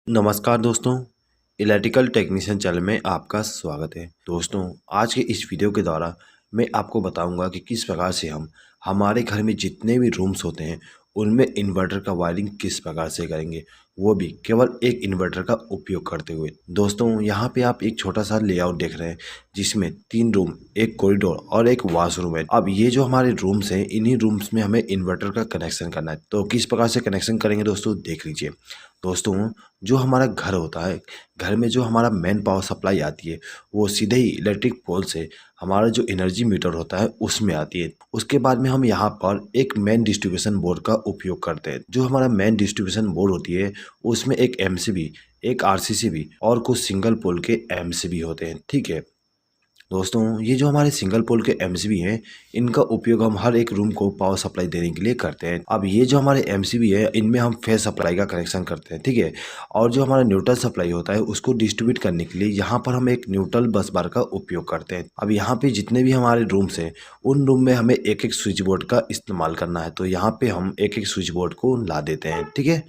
नमस्कार दोस्तों, electrical technician channel में आपका स्वागत है। दोस्तों, आज के इस वीडियो के द्वारा मैं आपको बताऊंगा कि किस प्रकार से हम हमारे घर में जितने भी रूम्स होते हैं उनमें इन्वर्टर का वायरिंग किस प्रकार से करेंगे, वो भी केवल एक इन्वर्टर का उपयोग करते हुए। दोस्तों, यहाँ पे आप एक छोटा सा लेआउट देख रहे हैं जिसमें 3 रूम, एक कॉरिडोर और एक वॉशरूम है। अब ये जो हमारे रूम्स हैं, इन्हीं रूम्स में हमें इन्वर्टर का कनेक्शन करना है। तो किस प्रकार से कनेक्शन करेंगे दोस्तों, देख लीजिए। दोस्तों, जो हमारा घर होता है, घर में जो हमारा मेन पावर सप्लाई आती है वो सीधे ही इलेक्ट्रिक पोल से हमारा जो एनर्जी मीटर होता है उसमें आती है। उसके बाद में हम यहाँ पर एक मेन डिस्ट्रीब्यूशन बोर्ड का उपयोग करते हैं। जो हमारा मेन डिस्ट्रीब्यूशन बोर्ड होती है उसमें एक एमसीबी, एक आरसीसीबी और कुछ सिंगल पोल के एमसीबी होते हैं। ठीक है दोस्तों, ये जो हमारे सिंगल पोल के एमसीबी हैं, इनका उपयोग हम हर एक रूम को पावर सप्लाई देने के लिए करते हैं। अब ये जो हमारे एमसीबी है, इनमें हम फेज सप्लाई का कनेक्शन करते हैं। ठीक है, और जो हमारा न्यूट्रल सप्लाई होता है उसको डिस्ट्रीब्यूट करने के लिए यहाँ पर हम एक न्यूट्रल बस बार का उपयोग करते हैं। अब यहाँ पे जितने भी हमारे रूम्स हैं उन रूम में हमें एक एक स्विच बोर्ड का इस्तेमाल करना है। तो यहाँ पे हम एक एक स्विच बोर्ड को ला देते हैं। ठीक है,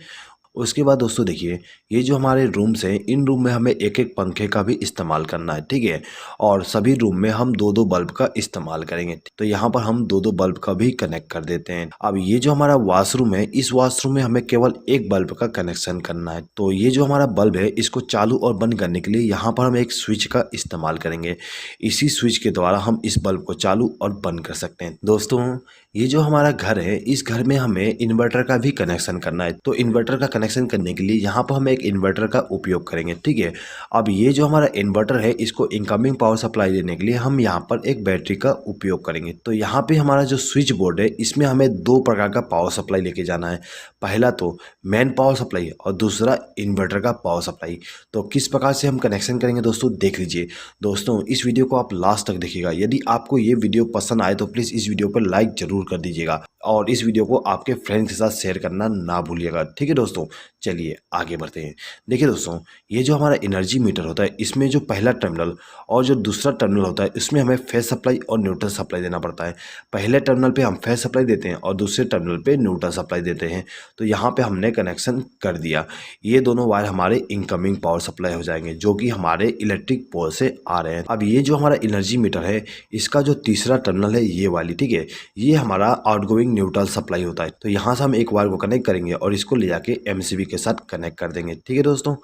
उसके बाद दोस्तों देखिए, ये जो हमारे रूम्स हैं इन रूम में हमें एक एक पंखे का भी इस्तेमाल करना है। ठीक है, और सभी रूम में हम दो दो बल्ब का इस्तेमाल करेंगे। तो यहाँ पर हम दो दो बल्ब का भी कनेक्ट कर देते हैं। अब ये जो हमारा वॉशरूम है, इस वॉशरूम में हमें केवल एक बल्ब का कनेक्शन करना है। तो ये जो हमारा बल्ब है इसको चालू और बंद करने के लिए यहाँ पर हम एक स्विच का इस्तेमाल करेंगे। इसी स्विच के द्वारा हम इस बल्ब को चालू और बंद कर सकते हैं। दोस्तों, ये जो हमारा घर है, इस घर में हमें इन्वर्टर का भी कनेक्शन करना है। तो इन्वर्टर का कनेक्शन करने के लिए यहाँ पर हम एक इन्वर्टर का उपयोग करेंगे। ठीक है, अब ये जो हमारा इन्वर्टर है इसको इनकमिंग पावर सप्लाई देने के लिए हम यहाँ पर एक बैटरी का उपयोग करेंगे। तो यहाँ पे हमारा जो स्विच बोर्ड है इसमें हमें दो प्रकार का पावर सप्लाई लेके जाना है। पहला तो मेन पावर सप्लाई और दूसरा इन्वर्टर का पावर सप्लाई। तो किस प्रकार से हम कनेक्शन करेंगे दोस्तों, देख लीजिए। दोस्तों, इस वीडियो को आप लास्ट तक देखिएगा। यदि आपको ये वीडियो पसंद आए तो प्लीज़ इस वीडियो पर लाइक जरूर कर दीजिएगा और इस वीडियो को आपके फ्रेंड्स के साथ शेयर करना ना भूलिएगा। ठीक है दोस्तों, चलिए आगे बढ़ते हैं। देखिए दोस्तों, ये जो हमारा एनर्जी मीटर होता है इसमें जो पहला टर्मिनल और जो दूसरा टर्मिनल होता है इसमें हमें फेज सप्लाई और न्यूट्रल सप्लाई देना पड़ता है। पहले टर्मिनल पे हम फेज सप्लाई देते हैं और दूसरे टर्मिनल पे न्यूट्रल सप्लाई देते हैं। तो यहाँ पे हमने कनेक्शन कर दिया। ये दोनों वायर हमारे इनकमिंग पावर सप्लाई हो जाएंगे जो कि हमारे इलेक्ट्रिक पोल से आ रहे हैं। अब ये जो हमारा एनर्जी मीटर है इसका जो तीसरा टर्मिनल है ये वाली, ठीक है, ये हमारा आउटगोइंग न्यूट्रल सप्लाई होता है। तो यहाँ से हम एक वायर को कनेक्ट करेंगे और इसको ले जाके एमसीबी के साथ कनेक्ट कर देंगे। ठीक है दोस्तों,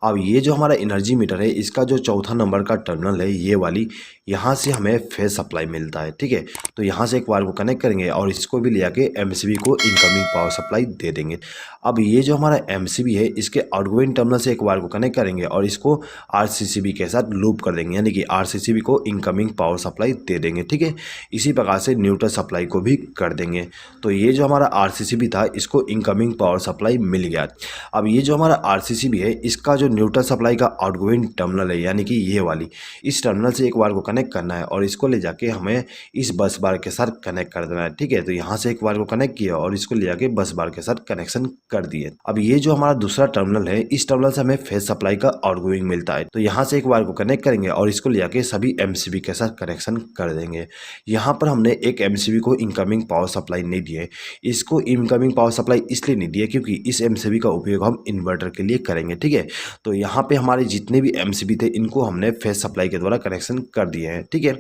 अब ये जो हमारा एनर्जी मीटर है इसका जो चौथा नंबर का टर्मिनल है ये वाली, यहाँ से हमें फेज सप्लाई मिलता है। ठीक है, तो यहाँ से एक वायर को कनेक्ट करेंगे और इसको भी ले जाके एमसीबी को इनकमिंग पावर सप्लाई दे देंगे। अब ये जो हमारा एमसीबी है इसके आउटगोइंग टर्मिनल से एक वायर को कनेक्ट करेंगे और इसको आरसीसीबी के साथ लूप कर देंगे, यानी कि आरसीसीबी को इनकमिंग पावर सप्लाई दे देंगे। ठीक है, इसी प्रकार से न्यूट्रल सप्लाई को भी कर देंगे। तो ये जो हमारा आरसीसीबी था इसको इनकमिंग पावर सप्लाई मिल गया। अब ये जो हमारा आरसीसीबी है इसका जो न्यूट्रल सप्लाई का आउटगोइंग टर्मिनल है, यानी कि ये वाली, इस टर्मिनल से एक वायर को कनेक्ट करना है और इसको ले जाके हमें इस बस बार के साथ कनेक्ट कर देना है। ठीक है, तो यहाँ से एक वायर को कनेक्ट किया और इसको ले जाके बस बार के साथ कनेक्शन कर दिए। अब ये जो हमारा दूसरा टर्मिनल है इस टर्मिनल से हमें फेज सप्लाई का आउटगोइंग मिलता है। तो यहाँ से एक वायर को कनेक्ट करेंगे और इसको ले जाके सभी एमसीबी के साथ कनेक्शन कर देंगे। यहाँ पर हमने एक एमसीबी को इनकमिंग पावर सप्लाई नहीं दी है। इसको इनकमिंग पावर सप्लाई इसलिए नहीं दी है क्योंकि इस एमसीबी का उपयोग हम इन्वर्टर के लिए करेंगे। ठीक है, तो यहाँ पे हमारे जितने भी एमसीबी थे इनको हमने फेज सप्लाई के द्वारा कनेक्शन कर दिए हैं। ठीक है,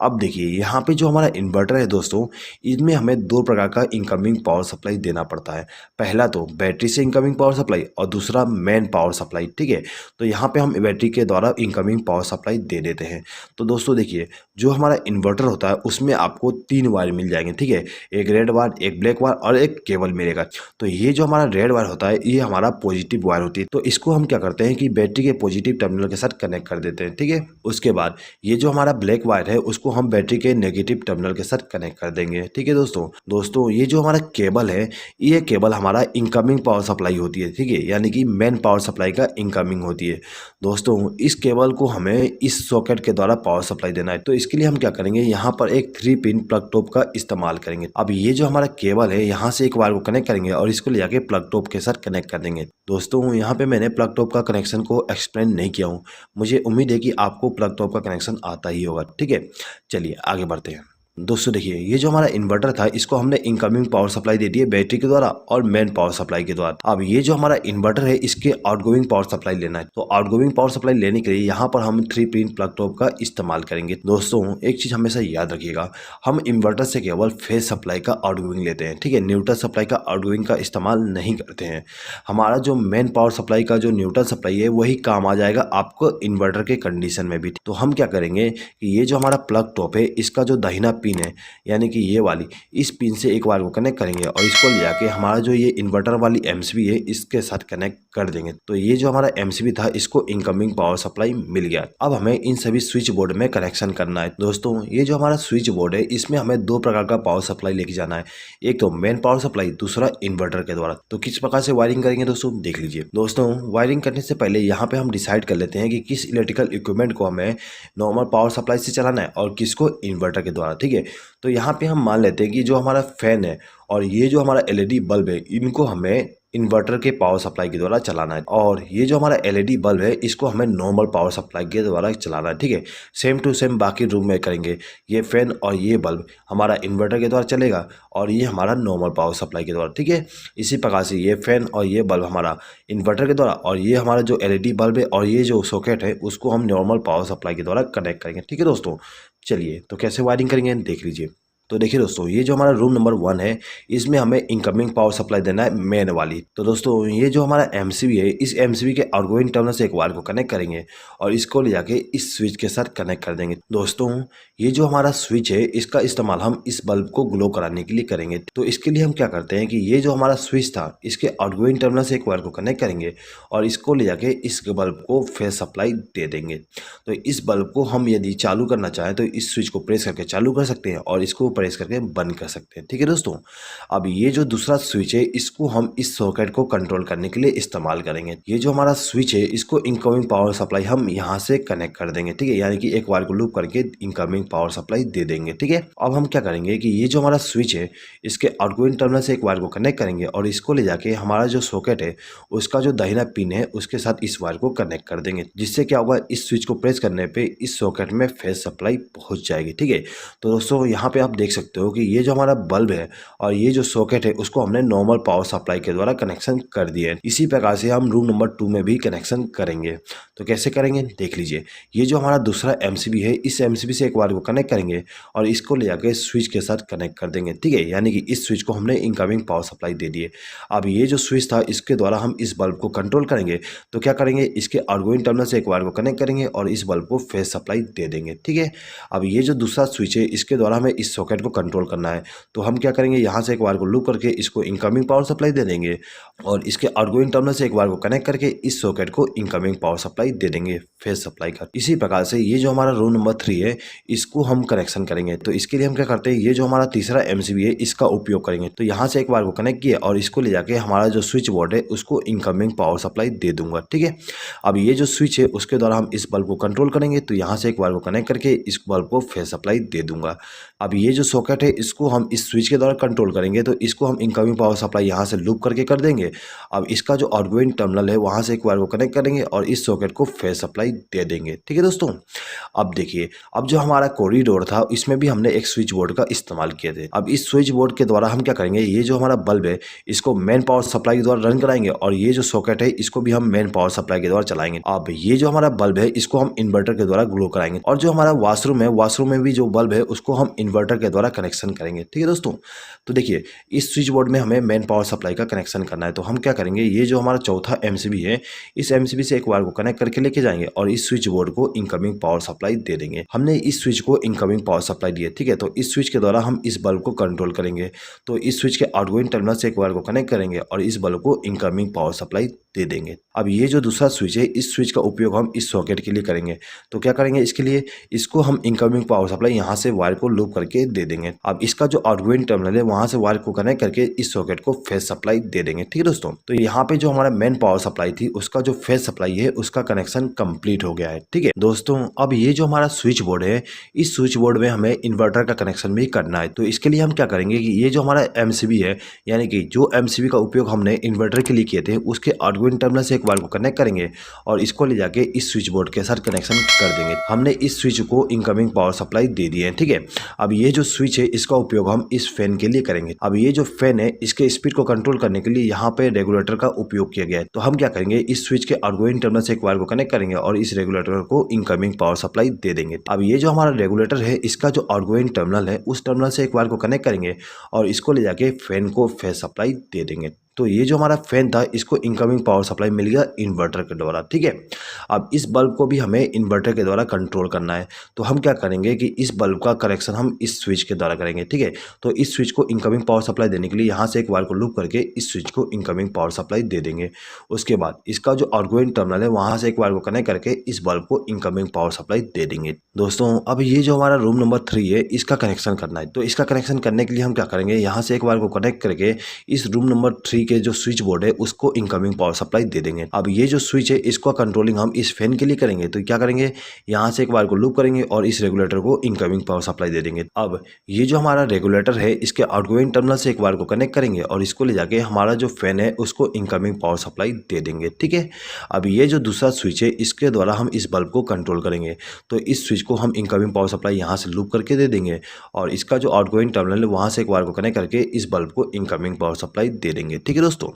अब देखिए यहाँ पे जो हमारा इन्वर्टर है दोस्तों, इसमें हमें दो प्रकार का इनकमिंग पावर सप्लाई देना पड़ता है। पहला तो बैटरी से इनकमिंग पावर सप्लाई और दूसरा मेन पावर सप्लाई। ठीक है, तो यहाँ पे हम बैटरी के द्वारा इनकमिंग पावर सप्लाई दे देते हैं। तो दोस्तों देखिए, जो हमारा इन्वर्टर होता है उसमें आपको 3 वायर मिल जाएंगे। ठीक है, एक रेड वायर, एक ब्लैक वायर और एक केबल मिलेगा। तो ये जो हमारा रेड वायर होता है ये हमारा पॉजिटिव वायर होती है। तो इसको हम क्या करते हैं कि बैटरी के पॉजिटिव टर्मिनल के साथ कनेक्ट कर देते हैं। ठीक है, उसके बाद ये जो हमारा ब्लैक वायर है उसको हम बैटरी के नेगेटिव टर्मिनल के साथ कनेक्ट कर देंगे। ठीक है दोस्तों, ये जो हमारा केबल है ये केबल हमारा इनकमिंग पावर सप्लाई होती है। ठीक है, यानी कि मेन पावर सप्लाई का इनकमिंग होती है। दोस्तों, इस केबल को हमें इस सॉकेट के द्वारा पावर सप्लाई देना है। तो इसके लिए हम क्या करेंगे, यहाँ पर एक 3 पिन प्लग टॉप का इस्तेमाल करेंगे। अब ये जो हमारा केबल है यहाँ से एक वायर को कनेक्ट करेंगे और इसको ले जाके प्लग टॉप के साथ कनेक्ट कर देंगे। दोस्तों, यहाँ पे मैंने प्लग टॉप का कनेक्शन को एक्सप्लेन नहीं किया हूँ। मुझे उम्मीद है कि आपको प्लग टॉप का कनेक्शन आता ही होगा। ठीक है, चलिए आगे बढ़ते हैं। दोस्तों देखिए, ये जो हमारा इन्वर्टर था इसको हमने इनकमिंग पावर सप्लाई दे दी है बैटरी के द्वारा और मेन पावर सप्लाई के द्वारा। अब ये जो हमारा इन्वर्टर है इसके आउटगोइंग पावर सप्लाई लेना है। तो आउटगोइंग पावर सप्लाई लेने के लिए यहाँ पर हम 3 पिन प्लग टॉप का इस्तेमाल करेंगे। दोस्तों एक चीज हमेशा याद रखिएगा, हम इन्वर्टर से केवल फेज सप्लाई का आउटगोइंग लेते हैं, ठीक है, न्यूट्रल सप्लाई का आउटगोइंग का इस्तेमाल नहीं करते हैं। हमारा जो मेन पावर सप्लाई का जो न्यूट्रल सप्लाई है वही काम आ जाएगा आपको इन्वर्टर के कंडीशन में भी। तो हम क्या करेंगे कि ये जो हमारा प्लग टॉप है इसका जो दाहिना पिन है यानी कि ये वाली, इस पिन से एक बार को कनेक्ट करेंगे और इसको ले जाके हमारा जो ये इन्वर्टर वाली एमसीबी है इसके साथ कनेक्ट कर देंगे। तो ये जो हमारा एमसीबी था इसको इनकमिंग पावर सप्लाई मिल गया। अब हमें इन सभी स्विच बोर्ड में कनेक्शन करना है। दोस्तों ये जो हमारा स्विच बोर्ड है इसमें हमें 2 प्रकार का पावर सप्लाई लेके जाना है, एक तो मेन पावर सप्लाई, दूसरा इन्वर्टर के द्वारा। तो किस प्रकार से वायरिंग करेंगे दोस्तों देख लीजिए। दोस्तों वायरिंग करने से पहले यहाँ पे हम डिसाइड कर लेते हैं कि किस इलेक्ट्रिकल इक्विपमेंट को हमें नॉर्मल पावर सप्लाई से चलाना है और किसको इन्वर्टर के द्वारा, ठीक है। तो यहाँ पे हम मान लेते हैं कि जो हमारा फैन है और ये जो हमारा एलईडी बल्ब है इनको हमें इन्वर्टर के पावर सप्लाई के द्वारा चलाना है, और ये जो हमारा एलईडी बल्ब है इसको हमें नॉर्मल पावर सप्लाई के द्वारा चलाना है, ठीक है। सेम टू सेम बाकी रूम में करेंगे। ये फैन और ये बल्ब हमारा इन्वर्टर के द्वारा चलेगा और ये हमारा नॉर्मल पावर सप्लाई के द्वारा, ठीक है। इसी प्रकार से ये फैन और ये बल्ब हमारा इन्वर्टर के द्वारा और ये हमारा जो एलईडी बल्ब है और ये जो सॉकेट है उसको हम नॉर्मल पावर सप्लाई के द्वारा कनेक्ट करेंगे, ठीक है दोस्तों। चलिए तो कैसे वायरिंग करेंगे देख लीजिए। तो देखिए दोस्तों, ये जो हमारा रूम नंबर 1 है इसमें हमें इनकमिंग पावर सप्लाई देना है मेन वाली। तो दोस्तों ये जो हमारा एमसीबी है इस एमसीबी के आउटगोइंग टर्मिनल से एक वायर को कनेक्ट करेंगे और इसको ले जाके इस स्विच के साथ कनेक्ट कर देंगे। दोस्तों ये जो हमारा स्विच है इसका इस्तेमाल हम इस बल्ब को ग्लो कराने के लिए करेंगे। तो इसके लिए हम क्या करते हैं कि ये जो हमारा स्विच था इसके आउटगोइंग टर्मिनल से एक वायर को कनेक्ट करेंगे और इसको ले जाके इस बल्ब को फेज सप्लाई दे देंगे। तो इस बल्ब को हम यदि चालू करना चाहें तो इस स्विच को प्रेस करके चालू कर सकते हैं और इसको प्रेस करके बंद कर सकते हैं, ठीक है दोस्तों। अब ये जो दूसरा स्विच है इसको हम इस सॉकेट को कंट्रोल करने के लिए इस्तेमाल करेंगे। ये जो हमारा स्विच है इसको इनकमिंग पावर सप्लाई हम यहाँ से कनेक्ट कर देंगे, ठीक है, यानी कि एक वायर को लूप करके इनकमिंग पावर सप्लाई दे देंगे, ठीक है। अब हम क्या करेंगे कि ये जो हमारा स्विच है इसके आउटगोइंग टर्मिनल से एक वायर को कनेक्ट करेंगे और इसको ले जाके हमारा जो सॉकेट है उसका जो दाहिना पिन है उसके साथ इस वायर को कनेक्ट कर देंगे, जिससे क्या होगा इस स्विच को प्रेस करने पे इस सॉकेट में फेज सप्लाई पहुंच जाएगी, ठीक है। तो दोस्तों यहाँ पे आप देख सकते हो कि ये जो हमारा बल्ब है और ये जो सॉकेट है उसको हमने नॉर्मल पावर सप्लाई के द्वारा कनेक्शन कर दिया है। इसी प्रकार से हम रूम नंबर 2 में भी कनेक्शन करेंगे। तो कैसे करेंगे देख लीजिए। ये जो हमारा दूसरा एमसीबी है इस एमसीबी से एक वायर को कनेक्ट करेंगे और इसको ले जाके स्विच के साथ कनेक्ट कर देंगे, ठीक है, यानी कि इस स्विच को हमने इनकमिंग पावर सप्लाई दे दी है। अब ये जो स्विच था इसके द्वारा हम इस बल्ब को कंट्रोल करेंगे। तो क्या करेंगे, इसके आउटगोइंग टर्मिनल से एक वायर को कनेक्ट करेंगे और इस बल्ब को फेज सप्लाई दे देंगे, ठीक है। अब ये जो दूसरा स्विच है इसके द्वारा हमें इस सॉकेट को कंट्रोल करना है। तो हम क्या करेंगे, यहाँ से एक वायर को लूप करके इसको इनकमिंग पावर सप्लाई दे देंगे और इसके आउटगोइंग टर्मिनल से एक वायर को कनेक्ट करके इस सॉकेट को इनकमिंग पावर सप्लाई दे देंगे फेज सप्लाई का। इसी प्रकार से ये जो हमारा रूम नंबर 3 है इसको हम कनेक्शन करेंगे। तो इसके लिए हम क्या करते हैं, ये जो हमारा तीसरा एमसीबी है इसका उपयोग करेंगे। तो यहाँ से एक वायर को कनेक्ट किया और इसको ले जाके हमारा जो स्विच बोर्ड है उसको इनकमिंग पावर सप्लाई दे दूंगा, ठीक है। अब ये जो स्विच है उसके द्वारा हम इस बल्ब को कंट्रोल करेंगे। तो यहाँ से एक वायर को कनेक्ट करके इस बल्ब को फेज सप्लाई दे दूंगा। अब ये जो सॉकेट है इसको हम इस स्विच के द्वारा कंट्रोल करेंगे। तो इसको हम इनकमिंग पावर सप्लाई यहाँ से लूप करके कर देंगे। अब इसका जो आउटगोइंग टर्मिनल है वहाँ से एक वायर को कनेक्ट करेंगे और इस सॉकेट को फेज सप्लाई दे देंगे, ठीक है दोस्तों। अब देखिए, अब जो हमारा कॉरिडोर था इसमें भी हमने एक स्विच बोर्ड का इस्तेमाल किए थे। अब इस स्विच बोर्ड के द्वारा हम क्या करेंगे, ये जो हमारा बल्ब है इसको मेन पावर सप्लाई के द्वारा रन कराएंगे और ये जो सॉकेट है इसको भी हम मेन पावर सप्लाई के द्वारा चलाएंगे। अब ये जो हमारा बल्ब है इसको हम इन्वर्टर के द्वारा ग्लो कराएंगे और जो हमारा वॉशरूम है वॉशरूम में भी जो बल्ब है उसको हम इन्वर्टर के द्वारा कनेक्शन करेंगे, ठीक है दोस्तों। तो देखिए, इस स्विच बोर्ड में हमें मेन पावर सप्लाई का कनेक्शन करना है। तो हम क्या करेंगे, ये जो हमारा चौथा एमसीबी है इस एमसीबी से एक वायर को कनेक्ट करके लेके जाएंगे और इस स्विच बोर्ड को इनकमिंग पावर सप्लाई दे देंगे। हमने इस स्विच को इनकमिंग पावर सप्लाई दी है, ठीक है। तो इस स्विच के द्वारा हम इस बल्ब को कंट्रोल करेंगे। तो इस स्विच के आउटगोइंग टर्मिनल से एक वायर को कनेक्ट करेंगे और इस बल्ब को इनकमिंग पावर सप्लाई दे देंगे। अब ये जो दूसरा स्विच है इस स्विच का उपयोग हम इस सॉकेट के लिए करेंगे। तो क्या करेंगे, इसके लिए इसको हम इनकमिंग पावर सप्लाई यहाँ से वायर को लूप करके दे देंगे। अब इसका जो आउटगोइंग टर्मिनल है वहां से वायर को कनेक्ट करके इस सॉकेट को फेज सप्लाई दे देंगे, ठीक है दोस्तों। तो यहाँ पे जो हमारा मेन पावर सप्लाई थी उसका जो फेज सप्लाई है उसका कनेक्शन कंप्लीट हो गया है, ठीक है दोस्तों। अब ये जो हमारा स्विच बोर्ड है इस स्विच बोर्ड में हमें इन्वर्टर का कनेक्शन भी करना है। तो इसके लिए हम क्या करेंगे कि ये जो हमारा एमसीबी है यानी कि जो एमसीबी का उपयोग हमने इन्वर्टर के लिए किए थे उसके आउटगोइंग टर्मिनल से एक वायर को कनेक्ट करेंगे और इसको ले जाके इस स्विच बोर्ड के साथ कनेक्शन कर देंगे। हमने इस स्विच को इनकमिंग पावर सप्लाई दे दी है, ठीक है। अब ये जो स्विच है इसका उपयोग हम इस फैन के लिए करेंगे। अब ये जो फैन है इसके स्पीड को कंट्रोल करने के लिए यहाँ पे रेगुलेटर का उपयोग किया गया है। तो हम क्या करेंगे, इस स्विच के आउटगोइंग टर्मिनल से एक वायर को कनेक्ट करेंगे और इस रेगुलेटर को इनकमिंग पावर सप्लाई दे देंगे। अब ये जो हमारा रेगुलेटर है इसका जो आउटगोइंग टर्मिनल है उस टर्मिनल से एक वायर को कनेक्ट करेंगे और इसको ले जाके फैन को फेस सप्लाई दे देंगे। तो ये जो हमारा फैन था इसको इनकमिंग पावर सप्लाई मिल गया इन्वर्टर के द्वारा, ठीक है। अब इस बल्ब को भी हमें इन्वर्टर के द्वारा कंट्रोल करना है। तो हम क्या करेंगे कि इस बल्ब का कनेक्शन हम इस स्विच के द्वारा करेंगे, ठीक है। तो इस स्विच को इनकमिंग पावर सप्लाई देने के लिए यहाँ से एक वायर को लूप करके इस स्विच को इनकमिंग पावर सप्लाई दे देंगे। उसके बाद इसका जो आउटगोइंग टर्मिनल है वहाँ से एक वायर को कनेक्ट करके इस बल्ब को इनकमिंग पावर सप्लाई दे देंगे। दोस्तों अब ये जो हमारा रूम नंबर 3 है इसका कनेक्शन करना है। तो इसका कनेक्शन करने के लिए हम क्या करेंगे, यहाँ से एक वायर को कनेक्ट करके इस रूम नंबर 3 के जो स्विच बोर्ड है उसको इनकमिंग पावर सप्लाई दे देंगे। अब ये जो स्विच है इसको कंट्रोलिंग हम इस फैन के लिए करेंगे। तो क्या करेंगे, यहाँ से एक वायर को लूप करेंगे और इस रेगुलेटर को इनकमिंग पावर सप्लाई दे देंगे। अब ये जो हमारा रेगुलेटर है इसके आउटगोइंग टर्मिनल से एक वायर को कनेक्ट करेंगे और इसको ले जाके हमारा जो फैन है उसको इनकमिंग पावर सप्लाई दे देंगे, ठीक है। अब ये जो दूसरा स्विच है इसके द्वारा हम इस बल्ब को कंट्रोल करेंगे। तो इस स्विच को हम इनकमिंग पावर सप्लाई यहाँ से लूप करके दे देंगे और इसका जो आउटगोइंग टर्मिनल है वहाँ से एक वायर को कनेक्ट करके इस बल्ब को इनकमिंग पावर सप्लाई दे देंगे, ठीक है दोस्तों।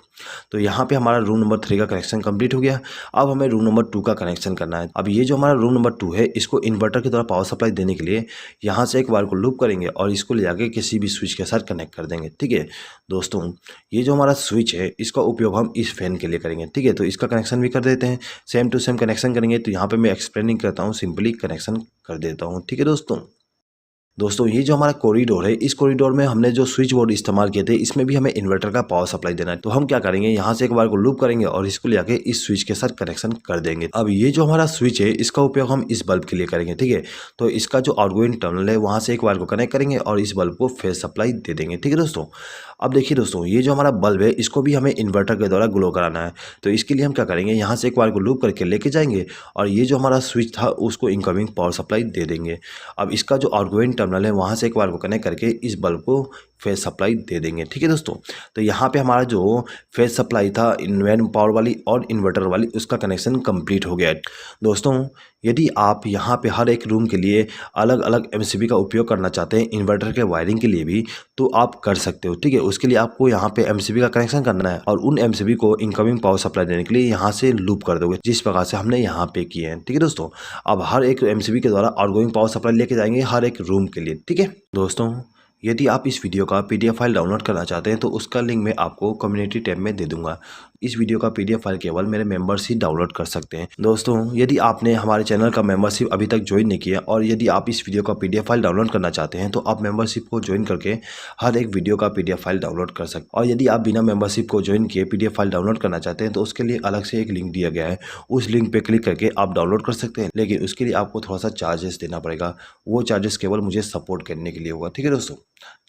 तो यहाँ पे हमारा रूम नंबर 3 का कनेक्शन कंप्लीट हो गया। अब हमें रूम नंबर 2 का कनेक्शन करना है। अब ये जो हमारा रूम नंबर 2 है इसको इन्वर्टर के द्वारा पावर सप्लाई देने के लिए यहाँ से एक वायर को लूप करेंगे और इसको ले जाके किसी भी स्विच के साथ कनेक्ट कर देंगे, ठीक है दोस्तों। ये जो हमारा स्विच है इसका उपयोग हम इस फैन के लिए करेंगे, ठीक है। तो इसका कनेक्शन भी कर देते हैं, सेम टू सेम कनेक्शन करेंगे। तो यहाँ पे मैं एक्सप्लेनिंग करता हूँ, सिंपली कनेक्शन कर देता हूँ, ठीक है दोस्तों ये जो हमारा कॉरिडोर है इस कॉरिडोर में हमने जो स्विच बोर्ड इस्तेमाल किए थे इसमें भी हमें इन्वर्टर का पावर सप्लाई देना है। तो हम क्या करेंगे, यहाँ से एक बार को लूप करेंगे और इसको ले जाके इस स्विच के साथ कनेक्शन कर देंगे। अब ये जो हमारा स्विच है इसका उपयोग हम इस बल्ब के लिए करेंगे, ठीक है। तो इसका जो आउटगोइंग टर्मिनल है वहाँ से एक बार को कनेक्ट करेंगे और इस बल्ब को फेस सप्लाई दे देंगे, ठीक है दोस्तों। अब देखिए दोस्तों ये जो हमारा बल्ब है इसको भी हमें इन्वर्टर के द्वारा ग्लो कराना है। तो इसके लिए हम क्या करेंगे, यहाँ से एक बार को लूप करके लेके जाएंगे और ये जो हमारा स्विच था उसको इनकमिंग पावर सप्लाई दे देंगे। अब इसका जो आउटगोइंग टर्मिनल है वहाँ से एक बार को कनेक्ट करके इस बल्ब को फेस सप्लाई दे देंगे, ठीक है दोस्तों। तो यहाँ पे हमारा जो फेस सप्लाई था इन्वेन पावर वाली और इन्वर्टर वाली उसका कनेक्शन कंप्लीट हो गया है दोस्तों। यदि आप यहाँ पे हर एक रूम के लिए अलग अलग एमसीबी का उपयोग करना चाहते हैं इन्वर्टर के वायरिंग के लिए भी तो आप कर सकते हो, ठीक है। उसके लिए आपको यहाँ पे एमसीबी का कनेक्शन करना है और उन एमसीबी को इनकमिंग पावर सप्लाई देने के लिए यहाँ से लूप कर दोगे जिस प्रकार से हमने यहाँ पे किए हैं, ठीक है दोस्तों। अब हर एक एमसीबी के द्वारा आउटगोइंग पावर सप्लाई लेके जाएंगे हर एक रूम के लिए, ठीक है दोस्तों। यदि आप इस वीडियो का पीडीएफ फाइल डाउनलोड करना चाहते हैं तो उसका लिंक मैं आपको कम्युनिटी टैब में दे दूंगा। इस वीडियो का पीडीएफ फाइल केवल मेरे मेंबर्स ही डाउनलोड कर सकते हैं दोस्तों। यदि आपने हमारे चैनल का मेंबरशिप अभी तक ज्वाइन नहीं किया और यदि आप इस वीडियो का पीडीएफ फाइल डाउनलोड करना चाहते हैं तो आप मेंबरशिप को ज्वाइन करके हर एक वीडियो का पीडीएफ फाइल डाउनलोड कर सकते हैं। और यदि आप बिना मेंबरशिप को ज्वाइन किए पीडीएफ फाइल डाउनलोड करना चाहते हैं तो उसके लिए अलग से एक लिंक दिया गया है, उस लिंक पर क्लिक करके आप डाउनलोड कर सकते हैं। लेकिन उसके लिए आपको थोड़ा सा चार्जेस देना पड़ेगा, वो चार्जेस केवल मुझे सपोर्ट करने के लिए होगा, ठीक है दोस्तों।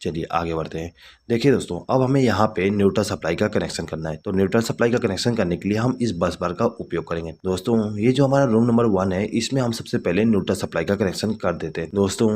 चलिए आगे बढ़ते हैं। देखिए दोस्तों अब हमें यहाँ पे न्यूट्रल सप्लाई का कनेक्शन करना है। तो न्यूट्रल सप्लाई का कनेक्शन करने के लिए हम इस बस बार का उपयोग करेंगे दोस्तों। ये जो हमारा रूम नंबर 1 है इसमें हम सबसे पहले न्यूट्रल सप्लाई का कनेक्शन कर देते हैं दोस्तों।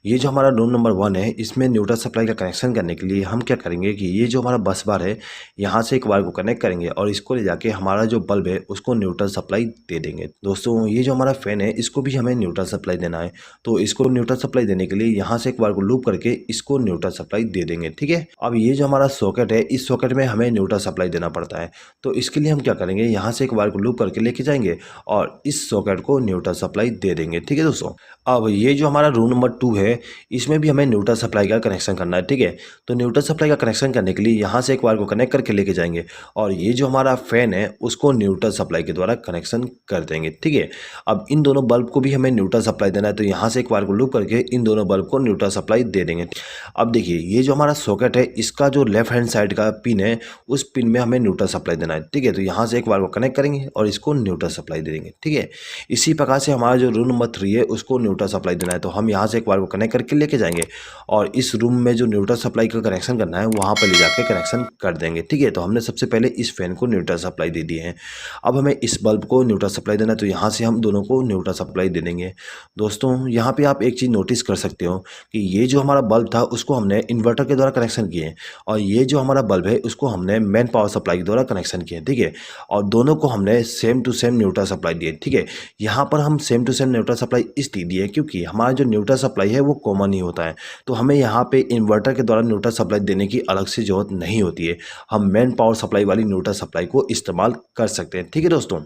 ये जो हमारा रूम नंबर 1 है इसमें न्यूट्रल सप्लाई का कनेक्शन करने के लिए हम क्या करेंगे कि ये जो हमारा बस बार है यहाँ से एक वायर को कनेक्ट करेंगे और इसको ले जाके हमारा जो बल्ब है उसको न्यूट्रल सप्लाई दे देंगे दोस्तों। ये जो हमारा फैन है इसको भी हमें न्यूट्रल सप्लाई देना है। तो इसको न्यूट्रल सप्लाई देने के लिए यहाँ से एक बार को लूप करके इसको न्यूट्रल सप्लाई दे देंगे, ठीक है। अब ये जो हमारा सॉकेट है इस सॉकेट में हमें न्यूट्रल सप्लाई देना पड़ता है। तो इसके लिए हम क्या करेंगे, यहाँ से एक वायर को लूप करके लेके जाएंगे और इस सॉकेट को न्यूट्रल सप्लाई दे देंगे, ठीक है दोस्तों। अब ये जो हमारा रूम नंबर 2 है इसमें भी हमें न्यूट्रल सप्लाई का कनेक्शन करना है, ठीक है। तो न्यूट्रल सप्लाई का कनेक्शन करने के लिए यहाँ से एक वायर को कनेक्ट करके लेके जाएंगे और ये जो हमारा फैन है उसको न्यूट्रल सप्लाई के द्वारा कनेक्शन कर देंगे, ठीक है। अब इन दोनों बल्ब को भी हमें न्यूट्रल सप्लाई देना है। तो यहाँ से एक वायर को लूप करके इन दोनों बल्ब को न्यूट्रल सप्लाई दे देंगे। अब देखिए ये जो हमारा सॉकेट है इसका जो लेफ्ट हैंड साइड का पिन है उस पिन में हमें न्यूट्रल सप्लाई देना है, ठीक है। तो यहाँ से एक वायर को कनेक्ट करेंगे और इसको न्यूट्रल सप्लाई दे देंगे, ठीक है। इसी प्रकार से हमारा जो रूम नंबर 3 है उसको न्यूट्रल सप्लाई देना है। तो हम यहाँ से एक वायर को कनेक्ट करके लेके जाएंगे और इस रूम में जो न्यूट्रल सप्लाई का कनेक्शन करना है वहाँ पर ले जाके कनेक्शन कर देंगे, ठीक है। तो हमने सबसे पहले इस फैन को न्यूट्रल सप्लाई दे दी है। अब हमें इस बल्ब को न्यूट्रल सप्लाई देना है। तो यहाँ से हम दोनों को न्यूट्रल सप्लाई दे देंगे दोस्तों। यहाँ पे आप एक चीज़ नोटिस कर सकते हो कि ये जो हमारा बल्ब था उसको हमने इन्वर्टर के द्वारा कनेक्शन किए और ये जो हमारा बल्ब है उसको हमने मेन पावर सप्लाई के द्वारा कनेक्शन कनेक्शन किए हैं, ठीक है। और दोनों को हमने same to same neutral supply दिए, ठीक है। यहाँ पर हम same to same neutral supply इसलिए दिए क्योंकि हमारा जो न्यूट्रल सप्लाई है वो कॉमन ही होता है, तो हमें यहाँ पे इन्वर्टर के द्वारा न्यूट्रल सप्लाई देने की अलग से ज़रूरत नहीं होती है। हम मेन पावर सप्लाई वाली न्यूट्रल सप्लाई को इस्तेमाल कर सकते हैं, ठीक है दोस्तों।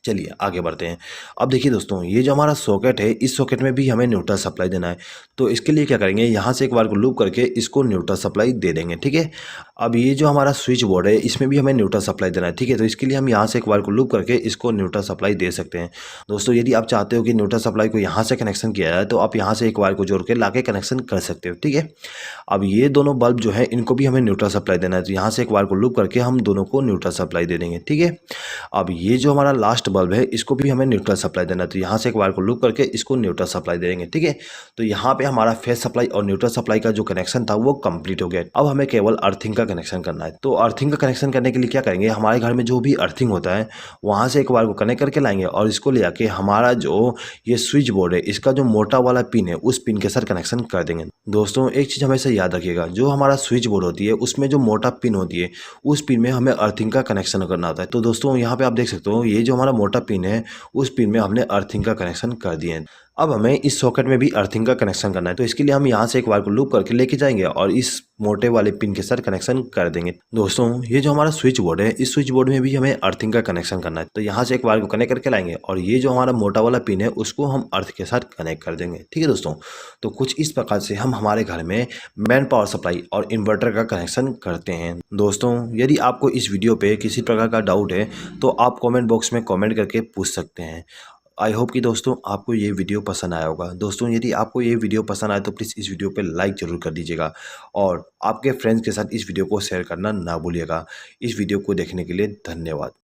चलिए आगे बढ़ते हैं। अब देखिए दोस्तों, ये जो हमारा सॉकेट है, इस सॉकेट में भी हमें न्यूट्रल सप्लाई देना है। तो इसके लिए क्या करेंगे, यहाँ से एक बार को लूप करके इसको न्यूट्रल सप्लाई दे देंगे, ठीक है। अब ये जो हमारा स्विच बोर्ड है, इसमें भी हमें न्यूट्रल सप्लाई देना है, ठीक है। तो इसके लिए हम यहाँ से एक बार को लूप करके इसको न्यूट्रल सप्लाई दे सकते हैं। दोस्तों यदि आप चाहते हो कि न्यूट्रल सप्लाई को यहाँ से कनेक्शन किया जाए, तो आप यहाँ से एक वायर को जोड़ के ला के कनेक्शन कर सकते हो, ठीक है। अब ये दोनों बल्ब जो है, इनको भी हमें न्यूट्रल सप्लाई देना है, तो यहाँ से एक वायर को लूप करके हम दोनों को न्यूट्रल सप्लाई दे देंगे, ठीक है। अब ये जो हमारा लास्ट बल्ब है, इसको भी हमें न्यूट्रल सप्लाई देना है, तो यहाँ से एक वायर को लूप करके इसको न्यूट्रल सप्लाई देंगे, ठीक है। तो यहाँ पे हमारा फेस सप्लाई और न्यूट्रल सप्लाई का जो कनेक्शन था वो कंप्लीट हो गया। अब हमें केवल अर्थिंग का कनेक्शन करना है। तो अर्थिंग का कनेक्शन करने के लिए क्या करेंगे, हमारे घर में जो भी अर्थिंग होता है वहाँ से एक वायर को कनेक्ट करके लाएंगे और इसको ले आके हमारा जो ये स्विच बोर्ड है, इसका जो मोटा वाला पिन है, उस पिन के साथ कनेक्शन कर देंगे। दोस्तों एक चीज़ हमेशा याद रखिएगा, जो हमारा स्विच बोर्ड होती है उसमें जो मोटा पिन होती है, उस पिन में हमें अर्थिंग का कनेक्शन करना होता है। तो दोस्तों यहाँ पे आप देख सकते हो, ये जो हमारा मोटा पिन है, उस पिन में हमने अर्थिंग का कनेक्शन कर दिए हैं। अब हमें इस सॉकेट में भी अर्थिंग का कनेक्शन करना है, तो इसके लिए हम यहाँ से एक वायर को लूप करके लेके जाएंगे और इस मोटे वाले पिन के साथ कनेक्शन कर देंगे। दोस्तों ये जो हमारा स्विच बोर्ड है, इस स्विच बोर्ड में भी हमें अर्थिंग का कनेक्शन करना है, तो यहाँ से एक वायर को कनेक्ट करके लाएंगे और ये जो हमारा मोटा वाला पिन है उसको हम अर्थ के साथ कनेक्ट कर देंगे, ठीक है दोस्तों। तो कुछ इस प्रकार से हम हमारे घर में मेन पावर सप्लाई और इन्वर्टर का कनेक्शन करते हैं। दोस्तों यदि आपको इस वीडियो पे किसी प्रकार का डाउट है तो आप कमेंट बॉक्स में कमेंट करके पूछ सकते हैं। आई होप कि दोस्तों आपको ये वीडियो पसंद आया होगा। दोस्तों यदि आपको ये वीडियो पसंद आए तो प्लीज़ इस वीडियो पे लाइक ज़रूर कर दीजिएगा और आपके फ्रेंड्स के साथ इस वीडियो को शेयर करना ना भूलिएगा। इस वीडियो को देखने के लिए धन्यवाद।